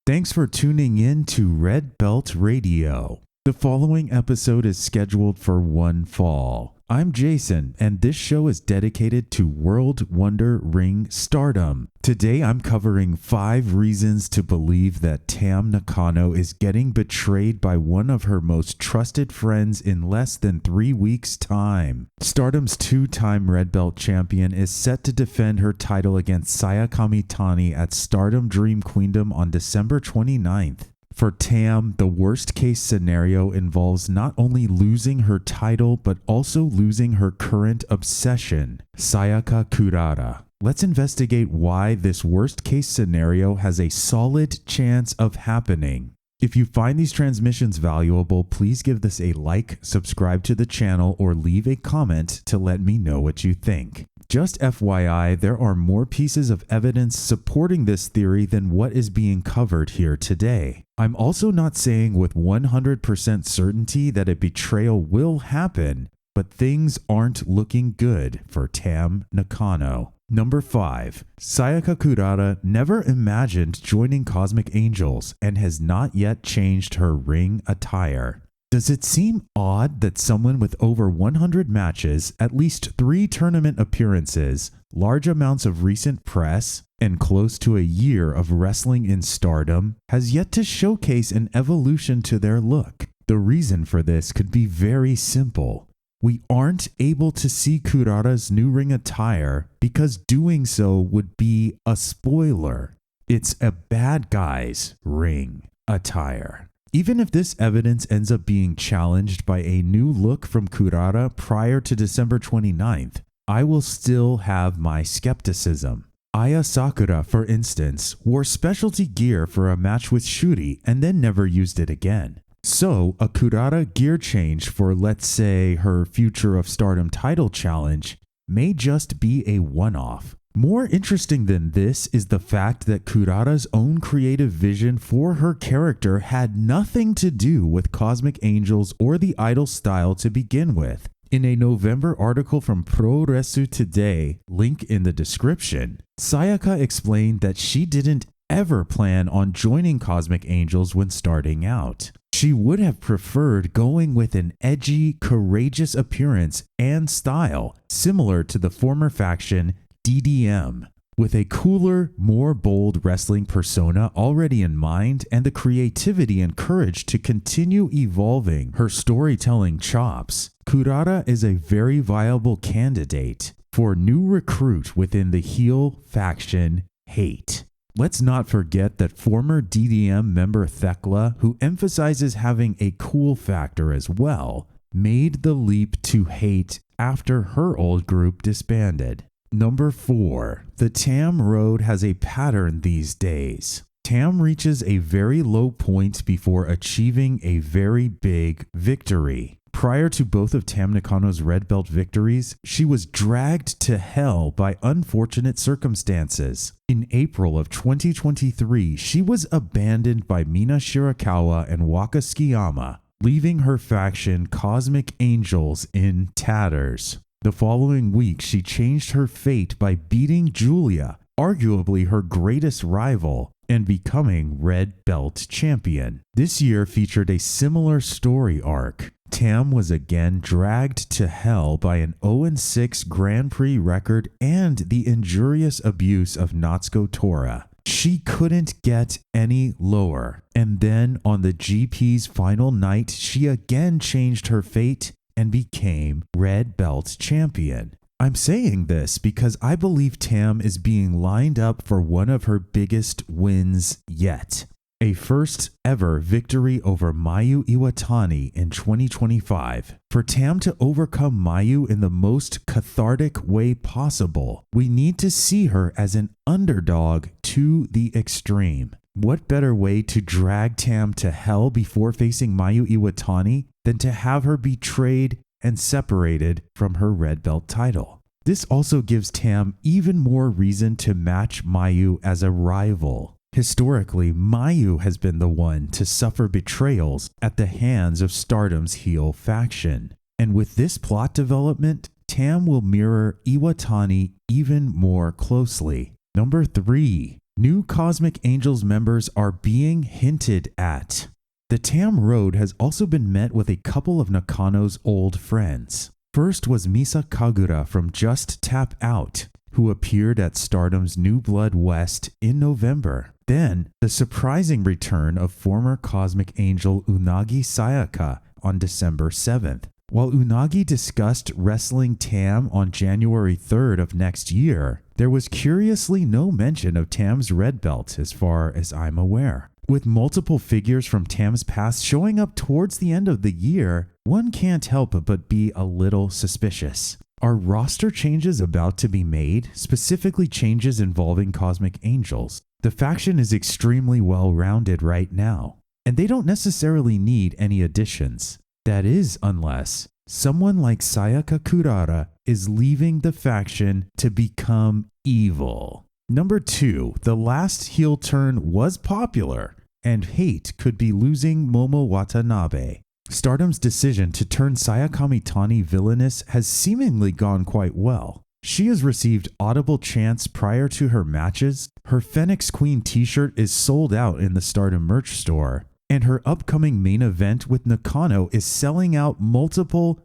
Thanks for tuning in to Red Belt Radio. The following episode is scheduled for one fall. I'm Jason, and this show is dedicated to World Wonder Ring Stardom. Today I'm covering 5 reasons to believe that Tam Nakano is getting betrayed by one of her most trusted friends in less than 3 weeks' time. Stardom's 2-time Red Belt champion is set to defend her title against Sayaka Kamitani at Stardom Dream Queendom on December 29th. For Tam, the worst-case scenario involves not only losing her title, but also losing her current obsession, Sayaka Kurara. Let's investigate why this worst-case scenario has a solid chance of happening. If you find these transmissions valuable, please give this a like, subscribe to the channel, or leave a comment to let me know what you think. Just FYI, there are more pieces of evidence supporting this theory than what is being covered here today. I'm also not saying with 100% certainty that a betrayal will happen, but things aren't looking good for Tam Nakano. Number 5. Sayaka Kurara never imagined joining Cosmic Angels and has not yet changed her ring attire. Does it seem odd that someone with over 100 matches, at least 3 tournament appearances, large amounts of recent press, and close to a year of wrestling in Stardom has yet to showcase an evolution to their look? The reason for this could be very simple. We aren't able to see Kurara's new ring attire because doing so would be a spoiler. It's a bad guy's ring attire. Even if this evidence ends up being challenged by a new look from Kurara prior to December 29th, I will still have my skepticism. Aya Sakura, for instance, wore specialty gear for a match with Shuri and then never used it again. So, a Kurara gear change for, let's say, her Future of Stardom title challenge may just be a one-off. More interesting than this is the fact that Kurara's own creative vision for her character had nothing to do with Cosmic Angels or the idol style to begin with. In a November article from Pro Wrestling Today, link in the description, Sayaka explained that she didn't ever plan on joining Cosmic Angels when starting out. She would have preferred going with an edgy, courageous appearance and style, similar to the former faction DDM, with a cooler, more bold wrestling persona already in mind and the creativity and courage to continue evolving her storytelling chops. Kurara is a very viable candidate for new recruit within the heel faction H.A.T.E. Let's not forget that former DDM member Thekla, who emphasizes having a cool factor as well, made the leap to H.A.T.E. after her old group disbanded. Number 4. The Tam road has a pattern these days. Tam reaches a very low point before achieving a very big victory. Prior to both of Tam Nakano's Red Belt victories, she was dragged to hell by unfortunate circumstances. In April of 2023, she was abandoned by Mina Shirakawa and Waka Tsukiyama, leaving her faction Cosmic Angels in tatters. The following week, she changed her fate by beating Julia, arguably her greatest rival, and becoming Red Belt champion. This year featured a similar story arc. Tam was again dragged to hell by an 0-6 Grand Prix record and the injurious abuse of Natsuko Tora. She couldn't get any lower. And then on the GP's final night, she again changed her fate and became Red Belt champion. I'm saying this because I believe Tam is being lined up for one of her biggest wins yet. A first ever victory over Mayu Iwatani in 2025. For Tam to overcome Mayu in the most cathartic way possible, we need to see her as an underdog to the extreme. What better way to drag Tam to hell before facing Mayu Iwatani than to have her betrayed and separated from her Red Belt title? This also gives Tam even more reason to match Mayu as a rival. Historically, Mayu has been the one to suffer betrayals at the hands of Stardom's heel faction. And with this plot development, Tam will mirror Iwatani even more closely. Number 3. New Cosmic Angels members are being hinted at. The Tam Road has also been met with a couple of Nakano's old friends. First was Misa Kagura from Just Tap Out, who appeared at Stardom's New Blood West in November. Then, the surprising return of former Cosmic Angel Unagi Sayaka on December 7th. While Unagi discussed wrestling Tam on January 3rd of next year, there was curiously no mention of Tam's red belt as far as I'm aware. With multiple figures from Tam's past showing up towards the end of the year, one can't help but be a little suspicious. Are roster changes about to be made, specifically changes involving Cosmic Angels? The faction is extremely well-rounded right now, and they don't necessarily need any additions. That is, unless someone like Sayaka Kurara is leaving the faction to become evil. Number 2, the last heel turn was popular, and H.A.T.E could be losing Momo Watanabe. Stardom's decision to turn Sayaka Kamitani villainous has seemingly gone quite well. She has received audible chants prior to her matches, her Phoenix Queen t-shirt is sold out in the Stardom merch store, and her upcoming main event with Nakano is selling out multiple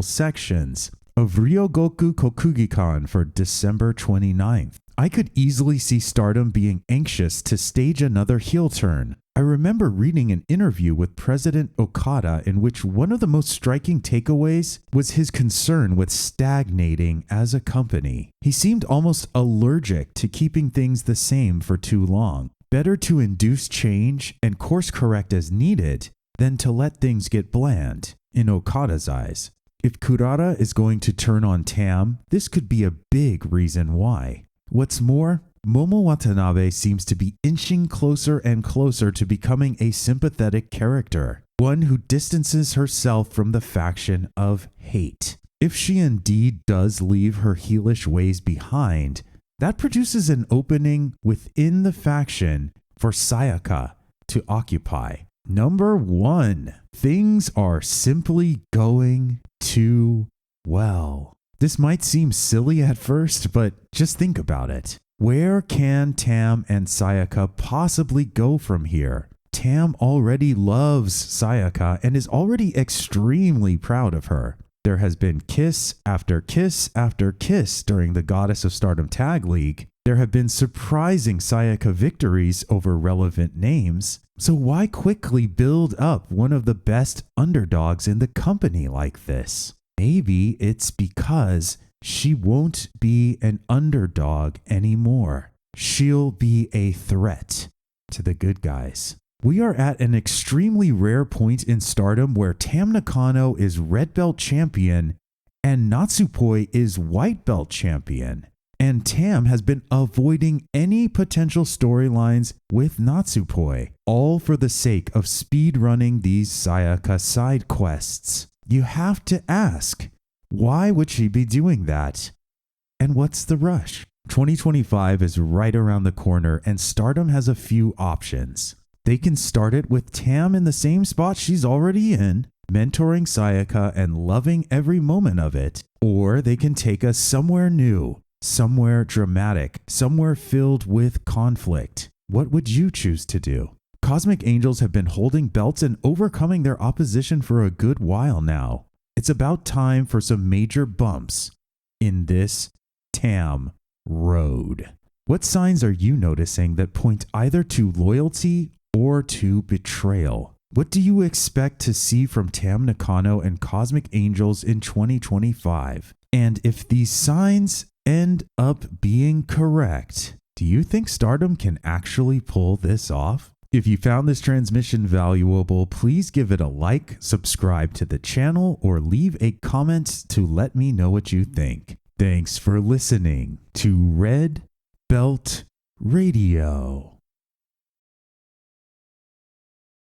sections of Ryogoku Kokugikan for December 29th. I could easily see Stardom being anxious to stage another heel turn. I remember reading an interview with President Okada in which one of the most striking takeaways was his concern with stagnating as a company. He seemed almost allergic to keeping things the same for too long. Better to induce change and course correct as needed than to let things get bland, in Okada's eyes. If Kurara is going to turn on Tam, this could be a big reason why. What's more, Momo Watanabe seems to be inching closer and closer to becoming a sympathetic character, one who distances herself from the faction of H.A.T.E. If she indeed does leave her heelish ways behind, that produces an opening within the faction for Sayaka to occupy. Number 1, things are simply going too well. This might seem silly at first, but just think about it. Where can Tam and Sayaka possibly go from here? Tam already loves Sayaka and is already extremely proud of her. There has been kiss after kiss after kiss during the Goddess of Stardom Tag League. There have been surprising Sayaka victories over relevant names. So why quickly build up one of the best underdogs in the company like this? Maybe it's because she won't be an underdog anymore. She'll be a threat to the good guys. We are at an extremely rare point in Stardom where Tam Nakano is red belt champion and Natsupoi is white belt champion. And Tam has been avoiding any potential storylines with Natsupoi, all for the sake of speedrunning these Sayaka side quests. You have to ask, why would she be doing that? And what's the rush? 2025 is right around the corner and Stardom has a few options. They can start it with Tam in the same spot she's already in, mentoring Sayaka and loving every moment of it. Or they can take us somewhere new, somewhere dramatic, somewhere filled with conflict. What would you choose to do? Cosmic Angels have been holding belts and overcoming their opposition for a good while now. It's about time for some major bumps in this Tam road. What signs are you noticing that point either to loyalty or to betrayal? What do you expect to see from Tam Nakano and Cosmic Angels in 2025? And if these signs end up being correct, do you think Stardom can actually pull this off? If you found this transmission valuable, please give it a like, subscribe to the channel, or leave a comment to let me know what you think. Thanks for listening to Red Belt Radio.